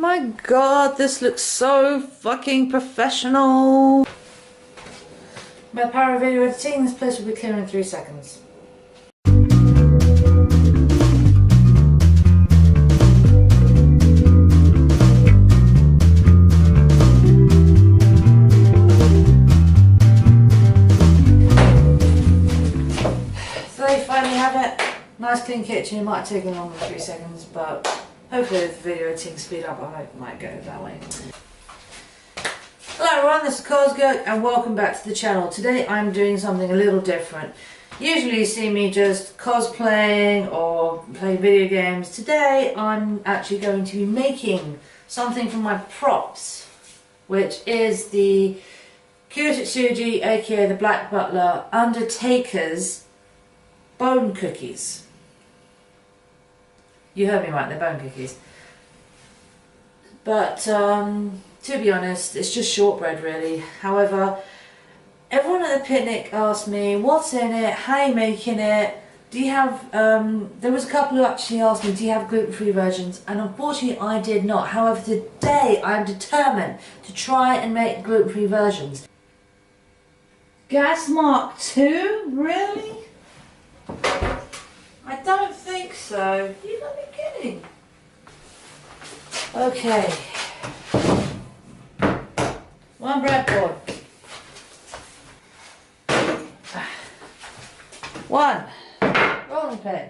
My god, this looks so fucking professional. My power of video editing, this place will be clear in 3 seconds. So there you finally have it. Nice clean kitchen. It might have taken longer than 3 seconds, but hopefully with the video editing speed up, I might go that way. Hello everyone, this is Cosgurk and welcome back to the channel. Today I'm doing something a little different. Usually you see me just cosplaying or playing video games. Today I'm actually going to be making something from my props, which is the Kyotsuji, aka the Black Butler, Undertaker's bone cookies. You heard me right, they're bone cookies. But to be honest, it's just shortbread really. However, everyone at the picnic asked me, what's in it, how are you making it, do you have, there was a couple who actually asked me, do you have gluten-free versions? And unfortunately I did not. However, today I'm determined to try and make gluten-free versions. Gas Mark II? Really? I don't think so. You gotta be kidding. Okay. One breadboard. One rolling pin.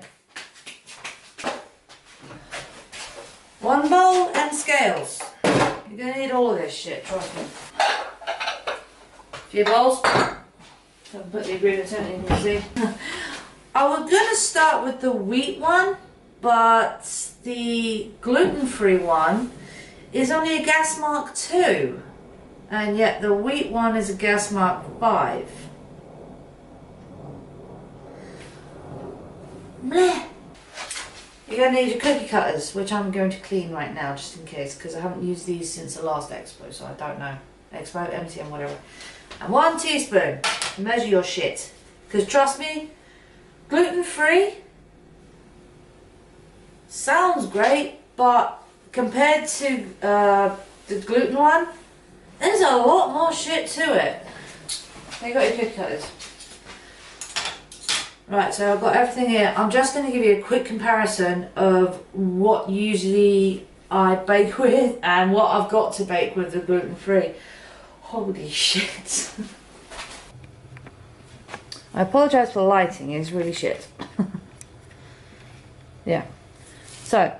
One bowl and scales. You're gonna need all of this shit, trust me. A few bowls. So I'll put the ingredients in, you can see. I was gonna start with the wheat one, but the gluten-free one is only a gas mark 2, and yet the wheat one is a gas mark 5. Blech. You're going to need your cookie cutters, which I'm going to clean right now just in case, because I haven't used these since the last expo, so I don't know. Expo, MTM, whatever. And 1 teaspoon. Measure your shit, because trust me, gluten-free sounds great, but compared to the gluten one, there's a lot more shit to it. Now you got your cookie cutters. Right, so I've got everything here. I'm just going to give you a quick comparison of what usually I bake with and what I've got to bake with the gluten-free. Holy shit. I apologise for the lighting, it's really shit. Yeah. So,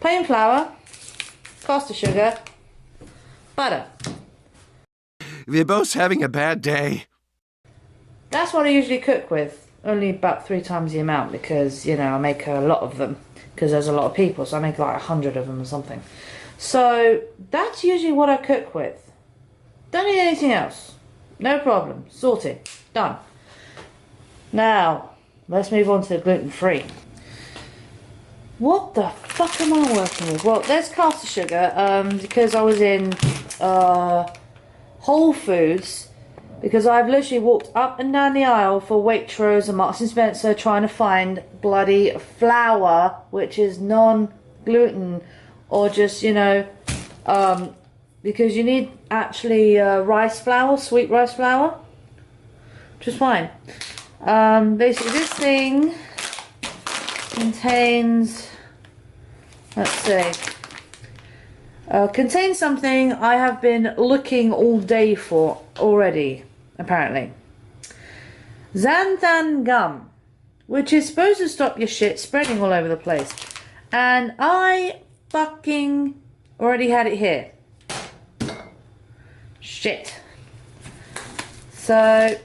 plain flour, caster sugar, butter. We're both having a bad day. That's what I usually cook with, only about 3 times the amount because, you know, I make a lot of them because there's a lot of people, so I make like 100 of them or something. So, that's usually what I cook with. Don't need anything else. No problem. Sorted. Done. Now, let's move on to the gluten-free. What the fuck am I working with? Well, there's caster sugar, because I was in Whole Foods, because I've literally walked up and down the aisle for Waitrose and Marks & Spencer trying to find bloody flour, which is non-gluten, or just, you know, because you need actually rice flour, sweet rice flour, which is fine. Basically this thing contains, let's see, contains something I have been looking all day for already, apparently. Xanthan gum, which is supposed to stop your shit spreading all over the place. And I fucking already had it here. Shit. So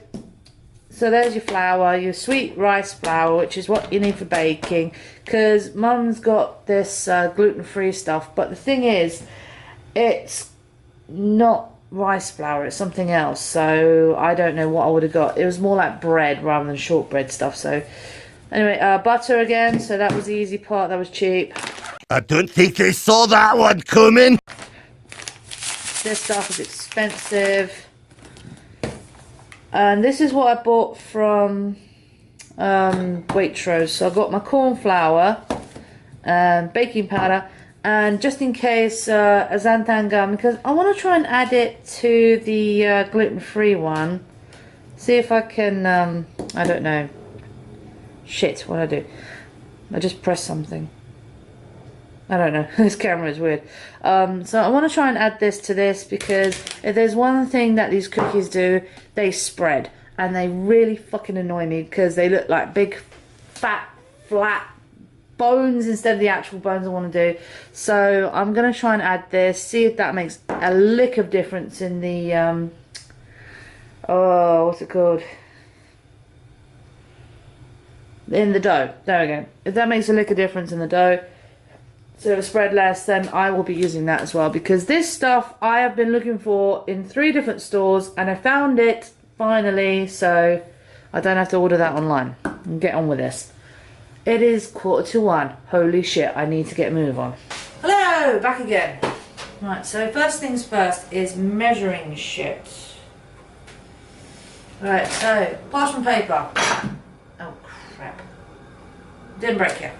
there's your flour, your sweet rice flour, which is what you need for baking, because Mum's got this gluten-free stuff, but the thing is, it's not rice flour, it's something else, so I don't know what I would have got. It was more like bread rather than shortbread stuff. So anyway, butter again, so that was the easy part, that was cheap. I don't think I saw that one coming. This stuff is expensive. And this is what I bought from Waitrose. So I got my corn flour, baking powder, And just in case a xanthan gum, because I want to try and add it to the gluten-free one. See if I can, I don't know. Shit, what do? I just pressed something. I don't know, this camera is weird. So I want to try and add this to this, because if there's one thing that these cookies do, they spread. And they really fucking annoy me, because they look like big, fat, flat bones instead of the actual bones I want to do. So I'm going to try and add this, see if that makes a lick of difference in the, oh, what's it called? In the dough. There we go. If that makes a lick of difference in the dough, so it'll spread less, then I will be using that as well. Because this stuff I have been looking for in 3 different stores, and I found it finally, so I don't have to order that online. And get on with this. It is 1:45. Holy shit, I need to get a move on. Hello, back again. Right, so first things first is measuring shit. Right, so parchment paper. Oh crap. Didn't break it.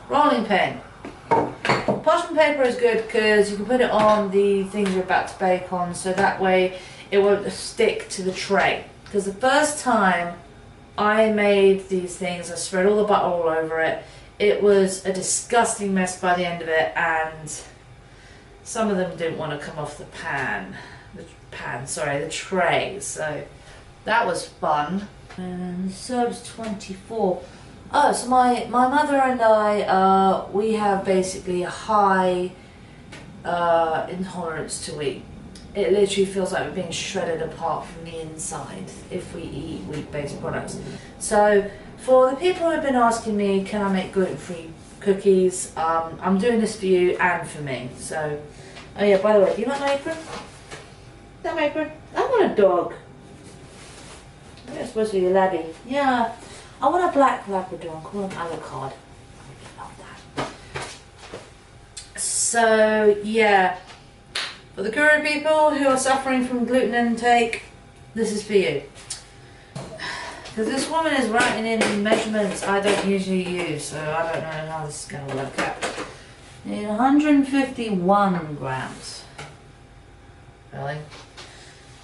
Rolling pin. Parchment paper is good because you can put it on the things you're about to bake on, so that way it won't stick to the tray. Because the first time I made these things, I spread all the butter all over it. It was a disgusting mess by the end of it, and some of them didn't want to come off the the tray. So that was fun. And serves 24. Oh, so my mother and I, we have basically a high intolerance to wheat. It literally feels like we're being shredded apart from the inside if we eat wheat-based products. So for the people who have been asking me, can I make gluten-free cookies, I'm doing this for you and for me. So, oh yeah, by the way, do you like my apron? That my apron? I want a dog. I think it's supposed to be a laddie. Yeah, I want a black Labrador. I call him Alucard. I love that. So yeah. For the guru people who are suffering from gluten intake, this is for you. Because this woman is writing in measurements I don't usually use, so I don't know how this is going to work out. Need 151 grams. Really?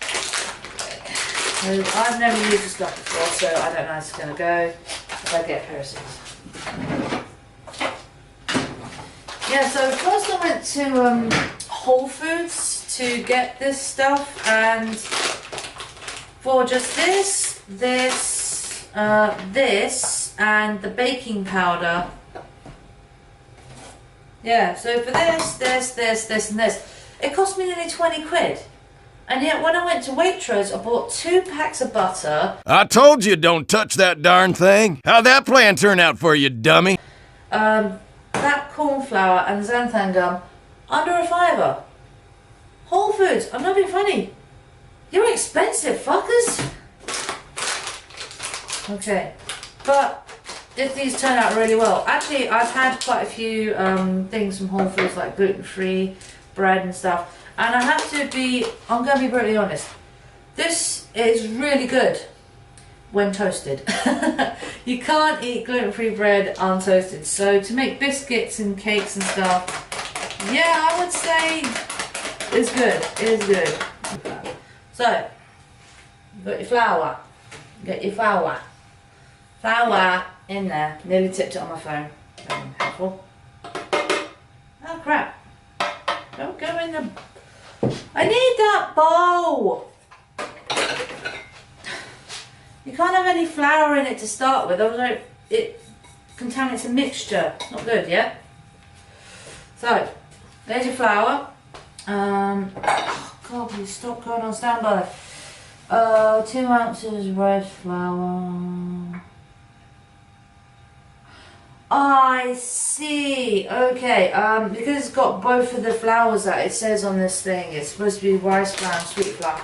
So I've never used this stuff before, so I don't know how it's going to go if I get a pair of scissors. Yeah, so first I went to Whole Foods to get this stuff, and for just this, this, and the baking powder. Yeah, so for this, and this, it cost me nearly 20 quid. And yet when I went to Waitrose, I bought 2 packs of butter. I told you don't touch that darn thing. How'd that plan turn out for you, dummy? That corn flour and xanthan gum under a £5. Whole Foods, I'm not being funny. You're expensive, fuckers. Okay, but if these turn out really well, actually I've had quite a few things from Whole Foods like gluten-free bread and stuff, and I have to be, I'm going to be brutally honest, this is really good when toasted. You can't eat gluten-free bread untoasted, so to make biscuits and cakes and stuff, yeah, I would say it's good. It is good. So, you've got your flour. Get your flour. Flour in there. Nearly tipped it on my phone. Very helpful. Oh crap. Don't go in the... I need that bowl! You can't have any flour in it to start with, otherwise it contaminates a mixture. Not good, yeah? So, there's your flour. Oh God, please stop going on standby. 2 ounces red flour. I see. Okay. Because it's got both of the flours that it says on this thing, it's supposed to be rice flour and sweet flour.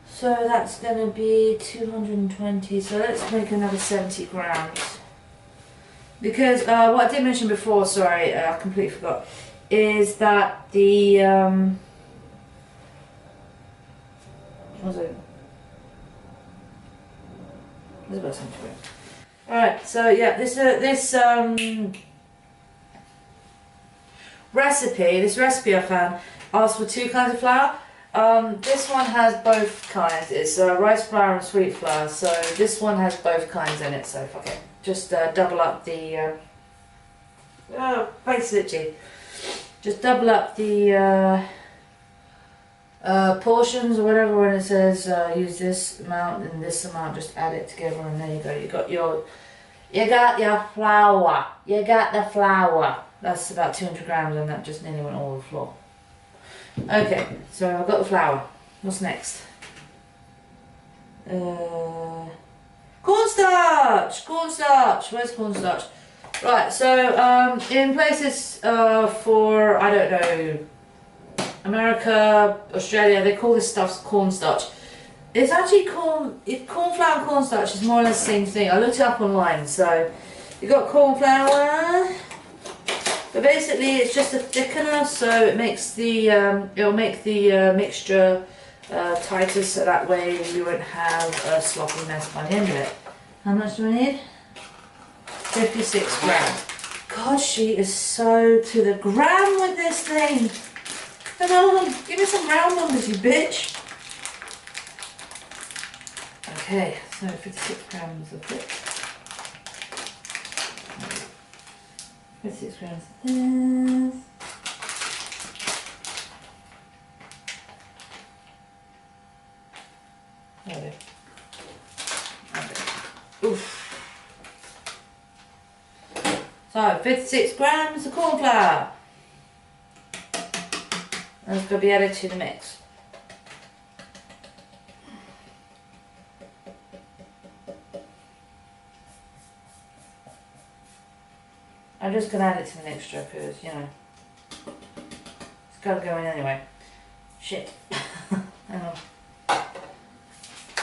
So that's going to be 220. So let's make another 70 grams. Because what I did mention before, sorry, I completely forgot, is that the what was it? There's about 70 grams. Alright, so yeah, this recipe I found asks for 2 kinds of flour. This one has both kinds. It's rice flour and sweet flour, so this one has both kinds in it, so fuck it. Just double up the face itchy. Just double up the portions or whatever. When it says use this amount and this amount, just add it together, and there you go. You got your flour. You got the flour. That's about 200 grams, and that just nearly went all over the floor. Okay, so I've got the flour. What's next? Cornstarch! Cornstarch! Where's cornstarch? Right, so in places for, I don't know, America, Australia, they call this stuff cornstarch. It's actually corn flour and cornstarch is more or less the same thing. I looked it up online, so you got corn flour. But basically, it's just a thickener, so it makes the it'll make the mixture tighter, so that way you won't have a sloppy mess by the end of it. How much do we need? 56 grams. God, she is so to the gram with this thing. Come on, give me some round numbers, you bitch. Okay, so 56 grams of it. 56 grams of this. Okay. Oof. So 56 grams of corn flour. That's going to be added to the mix. I'm just going to add it to the mixture because, you know, it's got to go in anyway. Shit. Hang on.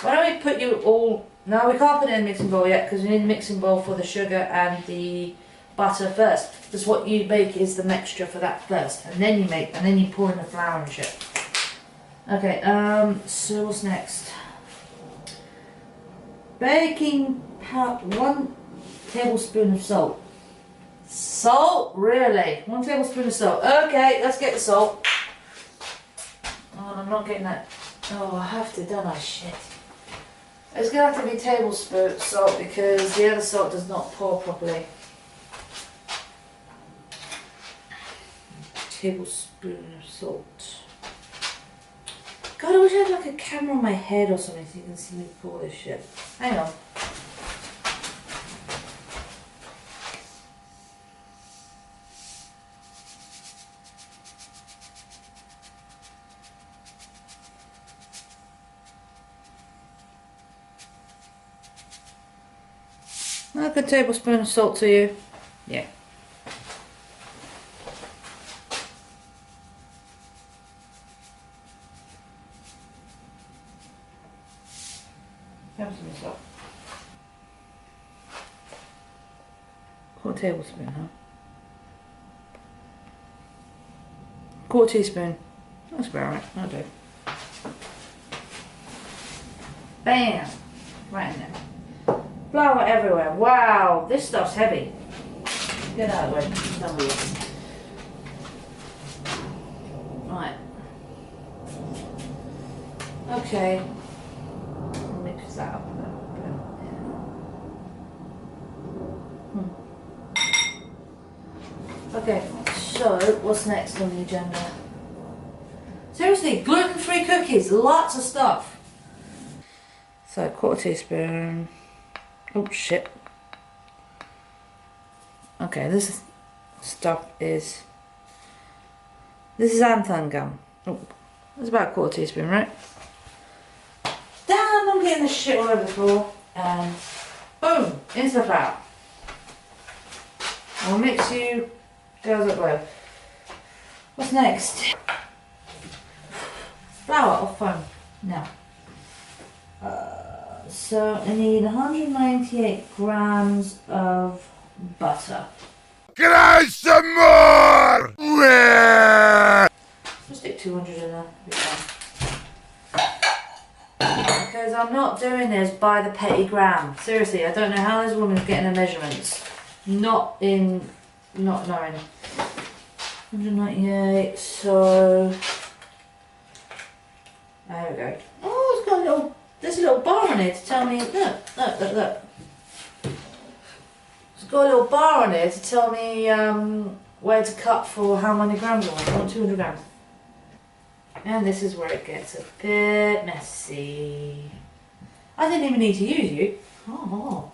Why don't we put you all... No, we can't put it in a mixing bowl yet because we need a mixing bowl for the sugar and the butter first. Because what you make is the mixture for that first. And then you pour in the flour and shit. Okay, so what's next? Baking powder, 1 tablespoon of salt. Salt? Really? 1 tablespoon of salt. Okay, let's get the salt. Oh, I'm not getting that. Oh, I have to, don't I? Shit. It's going to have to be tablespoon salt because the other salt does not pour properly. Tablespoon of salt. God, I wish I had like a camera on my head or something so you can see me pour this shit. Hang on. Like a tablespoon of salt to you. Yeah. Tablespoon of salt. 1/4 tablespoon, huh? 1/4 teaspoon. That's about right. That'll do. Bam! Right in there. Flour everywhere. Wow, this stuff's heavy. Get out of the way. Done with it. Right. Okay. Mix that up a bit. Okay, so what's next on the agenda? Seriously, gluten-free cookies, lots of stuff. So 1/4 teaspoon. Oh shit. Okay, this stuff is... This is xanthan gum. Oh, it's about 1/4 teaspoon, right? Damn, I'm getting this shit all over the floor. And boom, into the flour. I'll mix you girls up below. What's next? Flour or foam. Now. So I need 198 grams of butter. Can I have some more? Just stick 200 in there. Be fine. Because I'm not doing this by the petty gram. Seriously, I don't know how this woman's getting her measurements. Not knowing. 198, so... There we go. Oh, it's got a little... There's a little bar on here to tell me... Look. It's got a little bar on here to tell me where to cut for how many grams I want. 200 grams. And this is where it gets a bit messy. I didn't even need to use you. Oh.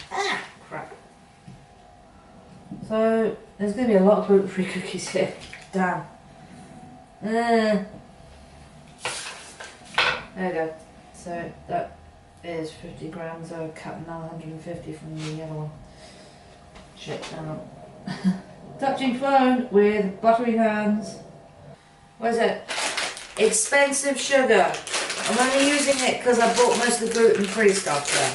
Ah, crap. So, there's going to be a lot of gluten-free cookies here. Damn. There we go. So, that is 50 grams. I've cut another 150 from the other one. Shit, no. Touching phone with buttery hands. What is it? Expensive sugar. I'm only using it because I bought most of the gluten-free stuff there.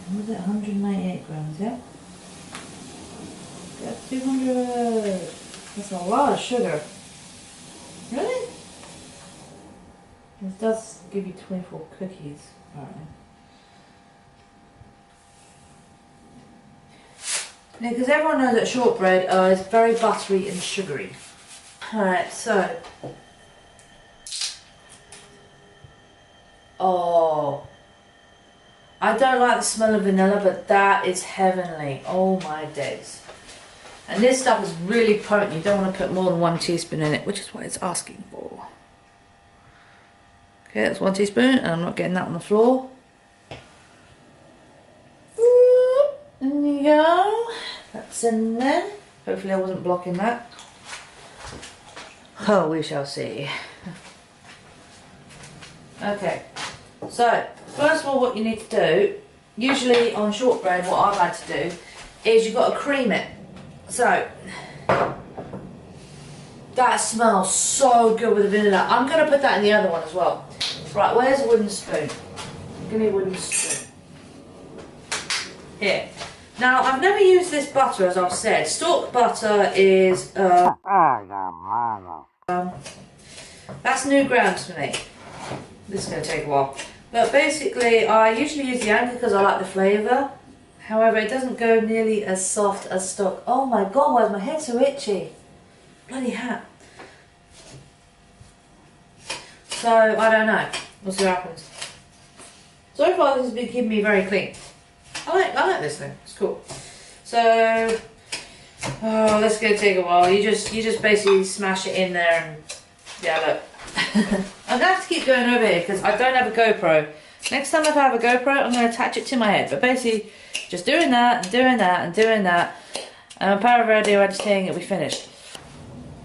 What was it? 198 grams, yeah? Got 200. That's a lot of sugar. Really? It does give you 24 cookies. Alright. Yeah, because everyone knows that shortbread is very buttery and sugary. Alright, so. Oh. I don't like the smell of vanilla, but that is heavenly. Oh my days. And this stuff is really potent. You don't want to put more than 1 teaspoon in it, which is what it's asking for. Okay, that's 1 teaspoon, and I'm not getting that on the floor. There you go. That's in there. Hopefully I wasn't blocking that. Oh, we shall see. Okay, so first of all what you need to do, usually on shortbread what I've had to do, is you've got to cream it. So, that smells so good with the vanilla. I'm going to put that in the other one as well. Right, where's a wooden spoon? Give me a wooden spoon. Here. Now, I've never used this butter, as I've said. Stork butter is... that's new grounds for me. This is going to take a while. But basically, I usually use the Anchor because I like the flavour. However, it doesn't go nearly as soft as Stork. Oh my god, why is my head so itchy? Bloody hat. So, I don't know. We'll see what happens. So far, this has been keeping me very clean. I like this thing. It's cool. So, oh, that's gonna take a while. You just basically smash it in there and yeah, look. I'm gonna have to keep going over here because I don't have a GoPro. Next time if I have a GoPro, I'm gonna attach it to my head. But basically, just doing that and doing that and doing that, and a power of radio editing, it'll be finished.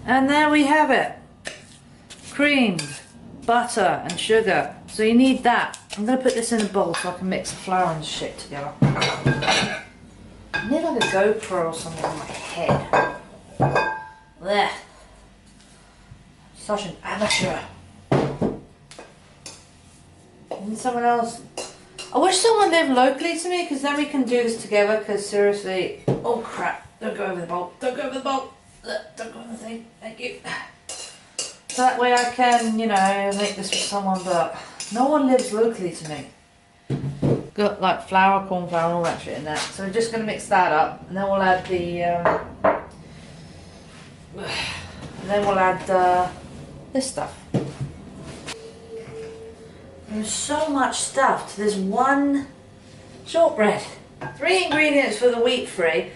And there we have it. Cream, butter, and sugar. So you need that. I'm going to put this in a bowl so I can mix the flour and shit together. I need like a GoPro or something on my head. Blech. Such an amateur. And someone else. I wish someone lived locally to me because then we can do this together because seriously. Oh crap. Don't go over the bowl. Don't go over the bowl. Don't go over the thing. Thank you. So that way I can, you know, make this with someone, but no one lives locally to me. Got like flour, corn flour, and all that shit in there. So we're just going to mix that up, and then we'll add this stuff. There's so much stuff to this one shortbread. 3 ingredients for the wheat-free.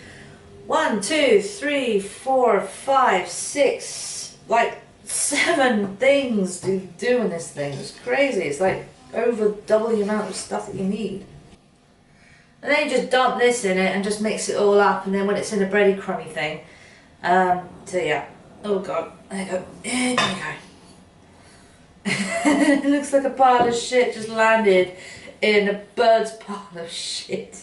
1, 2, 3, 4, 5, 6, like 7 things to do in this thing. It's crazy. It's like over double the amount of stuff that you need. And then you just dump this in it and just mix it all up, and then when it's in a bready crummy thing, so yeah. Oh god, there you go. There you go. It looks like a pile of shit just landed in a bird's pile of shit.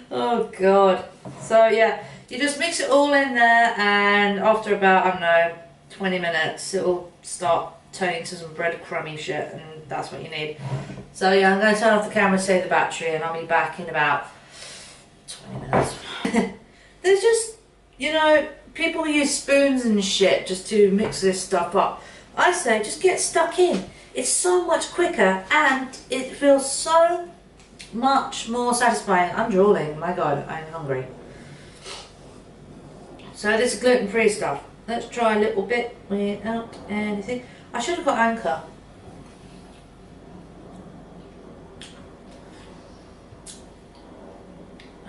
Oh god. So yeah, you just mix it all in there, and after about, I don't know, 20 minutes, it'll start turning to some breadcrumby shit, and that's what you need. So yeah, I'm going to turn off the camera, save the battery, and I'll be back in about 20 minutes. There's just, you know, people use spoons and shit just to mix this stuff up. I say just get stuck in. It's so much quicker and it feels so much more satisfying. I'm drooling, my god, I'm hungry. So this is gluten-free stuff. Let's try a little bit without anything. I should have got Anchor.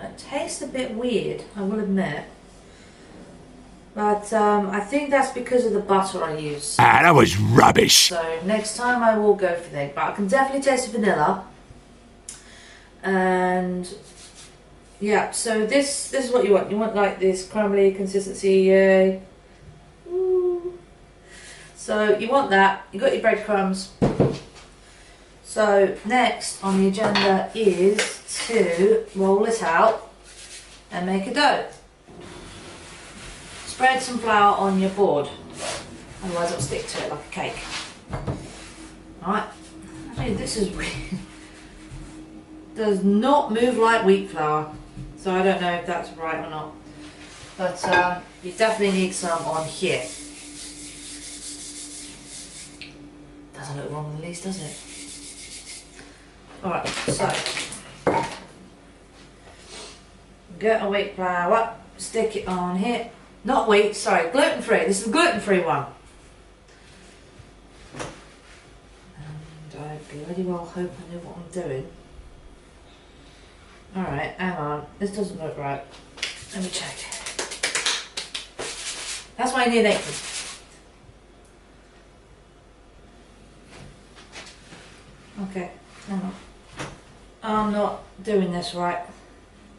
It tastes a bit weird, I will admit. But I think that's because of the butter I use. Ah, that was rubbish. So next time I will go for that. But I can definitely taste the vanilla. And yeah, so this is what you want. You want like this crumbly consistency. Ooh. So you want that. You got your breadcrumbs. So next on the agenda is to roll it out and make a dough. Spread some flour on your board, otherwise it'll stick to it like a cake. Alright, actually this is weird. Does not move like wheat flour, so I don't know if that's right or not. But you definitely need some on here. Doesn't look wrong in the least, does it? Alright, so get a wheat flour, stick it on here. Not wheat, sorry, gluten-free. This is the gluten-free one. And I bloody well hope I know what I'm doing. Alright, hang on. This doesn't look right. Let me check. That's why I need an apron. Okay, hang on. I'm not doing this right.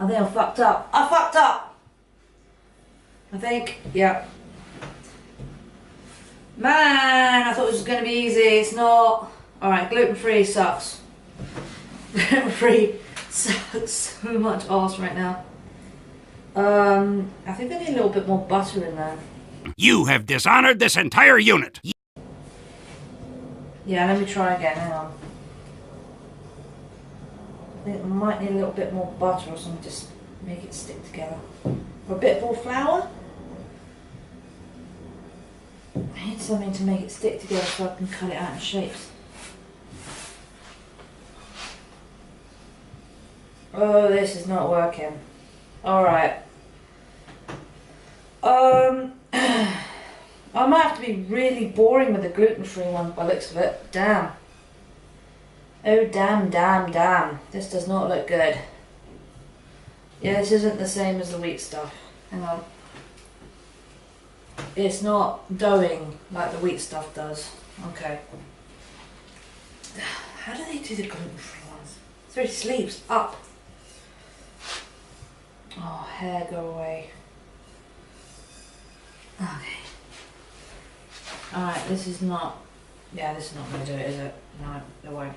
I think I fucked up. I fucked up! I think, yeah. Man, I thought this was going to be easy. It's not. Alright, gluten-free sucks. Gluten-free sucks so much arse right now. I think I need a little bit more butter in there. You have dishonored this entire unit. Yeah, let me try again. Hang on. I think I might need a little bit more butter or something, just make it stick together. Or a bit more flour. I need something to make it stick together so I can cut it out in shapes. Oh, this is not working. Alright. I might have to be really boring with the gluten-free one by the looks of it. Damn. Oh, damn, damn, damn. This does not look good. Yeah, this isn't the same as the wheat stuff. Hang on. It's not doughing like the wheat stuff does. Okay. How do they do the gluten-free ones? Sorry, sleeves up. Oh, hair go away. Okay. Alright, this is not... Yeah, this is not going to do it, is it? No, it won't.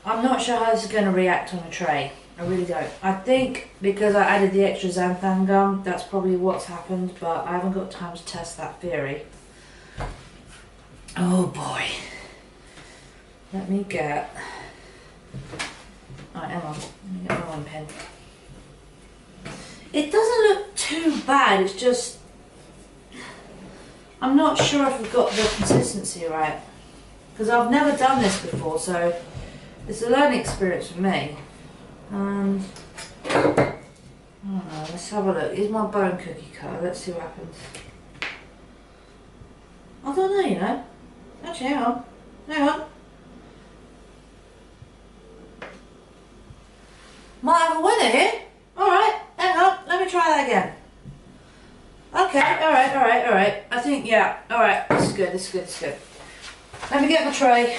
I'm not sure how this is going to react on a tray. I really don't. I think because I added the extra xanthan gum, that's probably what's happened, but I haven't got time to test that theory. Oh boy. Let me get... Alright, hang on. Let me get my one pen. It doesn't look too bad, it's just... I'm not sure if I've got the consistency right. Because I've never done this before, so it's a learning experience for me. And I don't know, let's have a look. Here's my bone cookie cutter, let's see what happens. I don't know, you know. Actually, hang on. Hang on. Might have a winner here. Alright, hang on, let me try that again. Okay, alright. I think, yeah, alright, this is good. Let me get my tray.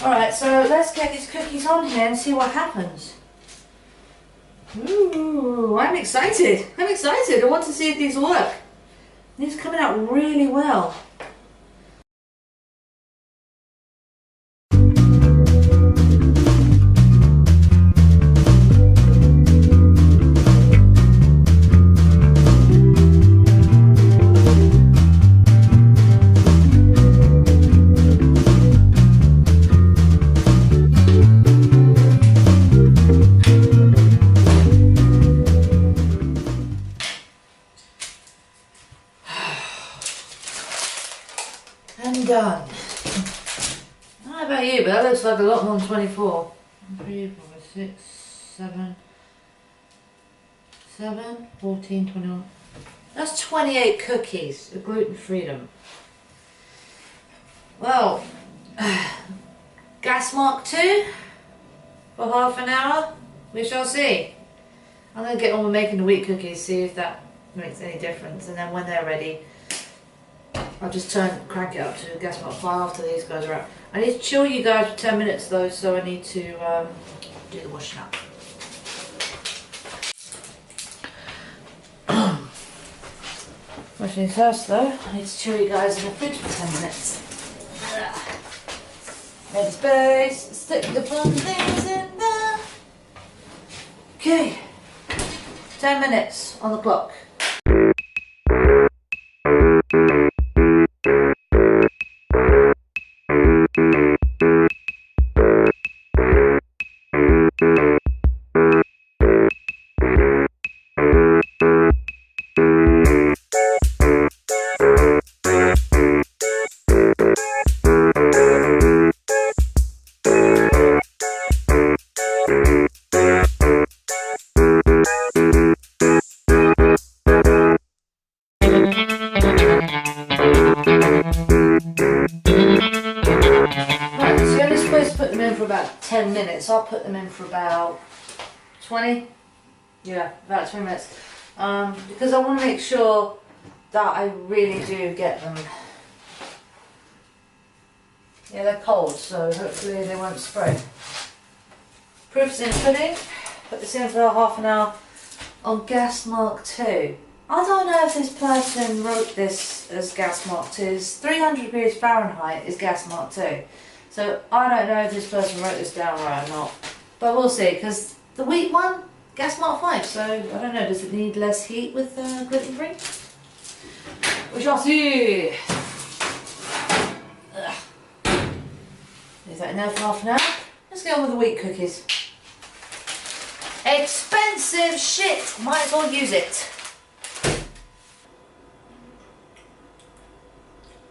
Alright, so let's get these cookies on here and see what happens. Ooh, I'm excited. I want to see if these work. These are coming out really well. And done. I don't know about you, but that looks like a lot more than 24. 1, 3, 4, 6, 7, 14, 21. That's 28 cookies of gluten freedom. Well, gas mark 2 for half an hour. We shall see. I'm going to get on with making the wheat cookies, see if that makes any difference, and then when they're ready, I'll just crank it up to gas mark 5 after these guys are out. I need to chill you guys for 10 minutes though, so I need to do the washing up. Washing first though, I need to chill you guys in the fridge for 10 minutes. Ready space, stick the fun things in there. Okay, 10 minutes on the clock. For about 10 minutes. I'll put them in for about 20. Yeah, about 20 minutes. Because I want to make sure that I really do get them. Yeah, they're cold, so hopefully they won't spray. Proof's in pudding. Put this in for half an hour on gas mark 2. I don't know if this person wrote this as gas mark 2. 300 degrees Fahrenheit is gas mark 2. So I don't know if this person wrote this down right or not, but we'll see, because the wheat one, gas mark 5, so I don't know, does it need less heat with gluten free? We shall see. Is that enough for half an hour? Let's get on with the wheat cookies. Expensive shit, might as well use it.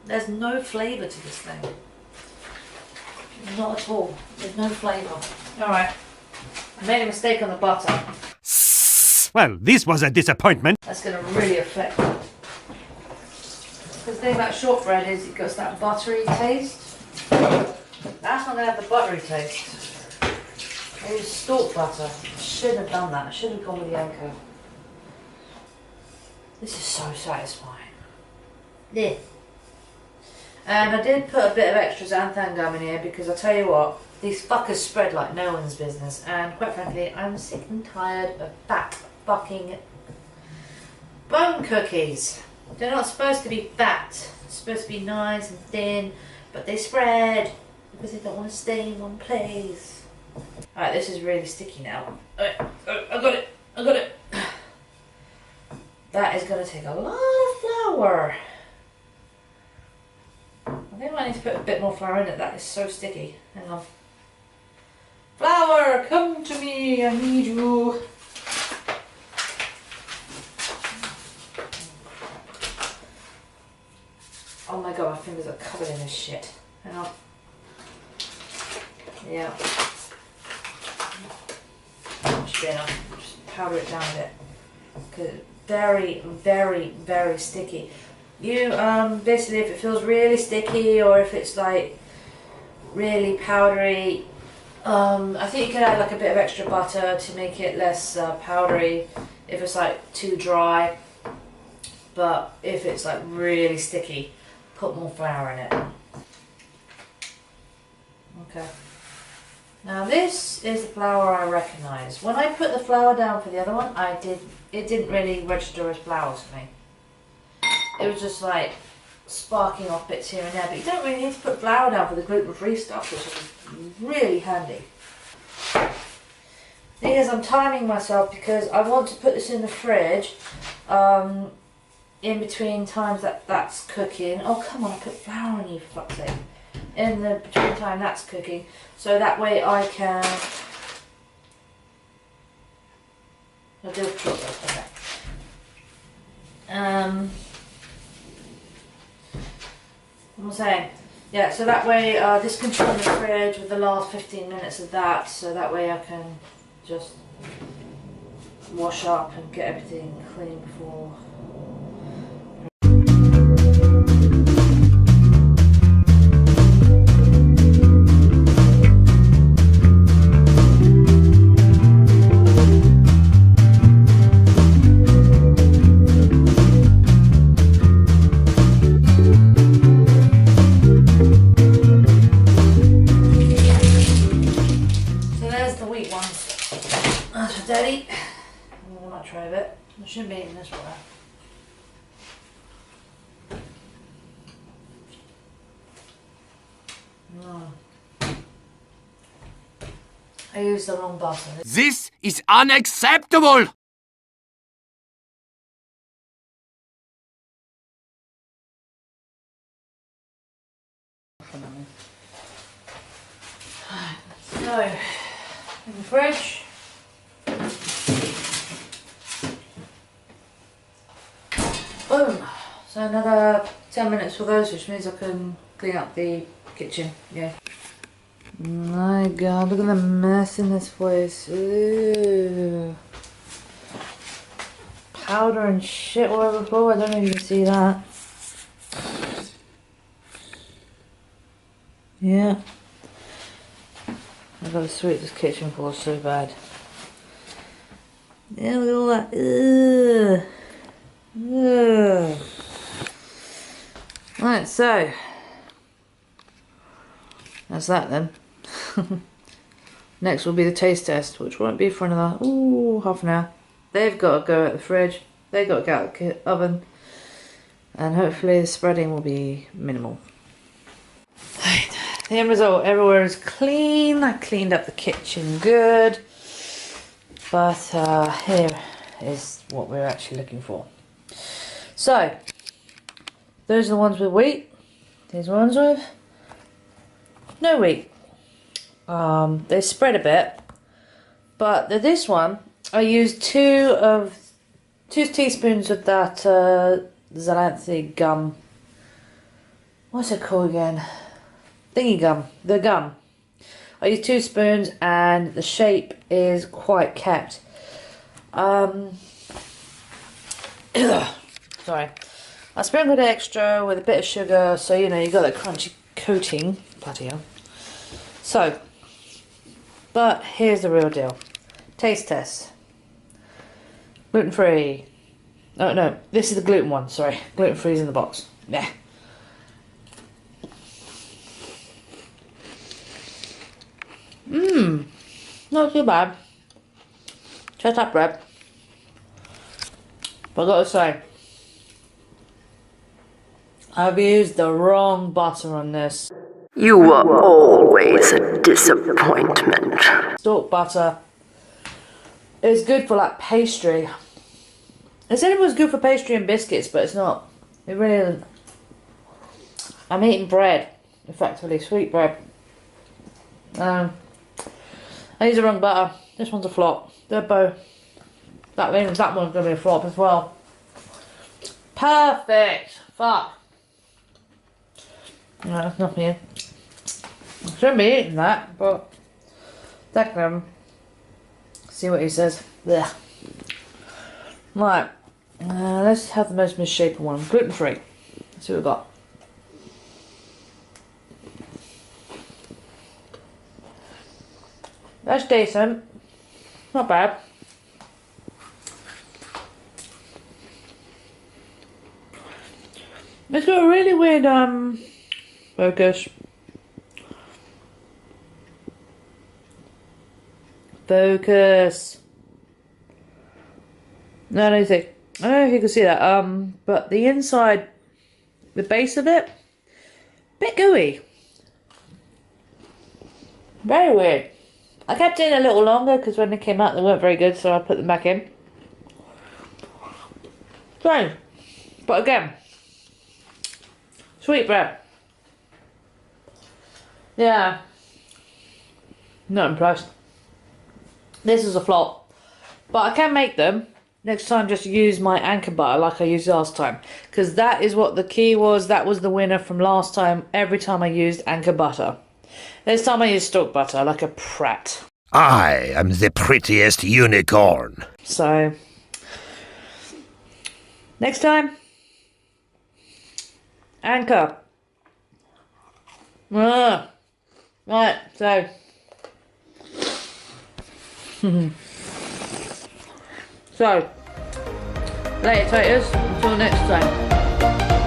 There's no flavour to this thing. Not at all. There's no flavour. Alright. I made a mistake on the butter. Well, this was a disappointment. That's going to really affect it. Because the thing about shortbread is it gets that buttery taste. That's not going to have the buttery taste. I used Stork butter. I shouldn't have done that. I should have gone with the anchor. This is so satisfying. Yeah. And I did put a bit of extra xanthan gum in here because I tell you what, these fuckers spread like no one's business, and quite frankly I'm sick and tired of fat fucking bone cookies. They're not supposed to be fat, they're supposed to be nice and thin, but they spread because they don't want to stay in one place. Alright, this is really sticky now. Alright, I got it. That is going to take a lot of flour. I think I need to put a bit more flour in it. That is so sticky. Hang on. Flour, come to me. I need you. Oh my god, my fingers are covered in this shit. Hang on. Yeah. Should be enough. Just powder it down a bit. Because it's very, very, very sticky. You, basically if it feels really sticky or if it's like really powdery, I think you can add like a bit of extra butter to make it less powdery if it's like too dry, but if it's like really sticky, put more flour in it. Okay. Now this is the flour I recognise. When I put the flour down for the other one, it didn't really register as flour for me. It was just like sparking off bits here and there, but you don't really need to put flour down for the gluten-free stuff, which is really handy. The thing is, I'm timing myself because I want to put this in the fridge in between times that's cooking. Oh come on, I put flour on you for fuck's sake. In the between time that's cooking, so that way I can... I'll do a chocolate, okay. I'm saying, yeah, so that way this can go in the fridge with the last 15 minutes of that, so that way I can just wash up and get everything clean before. That's for Daddy. I'm gonna try a bit. I shouldn't be eating this way. No. I used the wrong butter. This is unacceptable! So, in the fridge. Boom. So another 10 minutes for those, which means I can clean up the kitchen. Yeah. My God, look at the mess in this place. Ew. Powder and shit all over the floor. I don't know if you can see that. Yeah. I've got to sweep this kitchen floor so bad. Yeah, look at all that. Ugh. Ugh. Right, so that's that then. Next will be the taste test, which won't be for another half an hour. They've got to go out the fridge, they've got to go out the oven, and hopefully the spreading will be minimal. Right, the end result, everywhere is clean. I cleaned up the kitchen good, but here is what we're actually looking for. So, those are the ones with wheat, these ones with no wheat. They spread a bit, but this one I used two teaspoons of that xanthan gum. What's it called again? Thingy gum. The gum. I used 2 spoons, and the shape is quite kept. Sorry. I sprinkled it extra with a bit of sugar, so you know you got that crunchy coating. Bloody hell. So, but here's the real deal. Taste test. Gluten free. Oh no, this is the gluten one, sorry. Gluten free is in the box. Yeah. Not too bad. Just that bread. But I gotta say, I've used the wrong butter on this. You were always a disappointment. Stork butter is good for like pastry. I said it was good for pastry and biscuits, but it's not. It really isn't. I'm eating bread, effectively, sweet bread. I used the wrong butter. This one's a flop. They're both. That means that one's gonna be a flop as well. Perfect. Fuck. No, that's nothing in. I shouldn't be eating that, but Declan. See what he says. Blech. Right. Let's have the most misshapen one. Gluten free. Let's see what we've got. That's decent. Not bad. It's got a really weird focus. Focus. No, I don't think. I don't know if you can see that. But the inside, the base of it, bit gooey. Very weird. I kept it in a little longer because when they came out they weren't very good, so I put them back in. Strange. But again, sweet bread. Yeah. Not impressed. This is a flop. But I can make them. next time just use my anchor butter like I used last time. Because that is what the key was. That was the winner from last time. Every time I used anchor butter. This time I used Stork butter like a prat. I am the prettiest unicorn. So, next time, anchor. Right, so. So, later taters, until next time.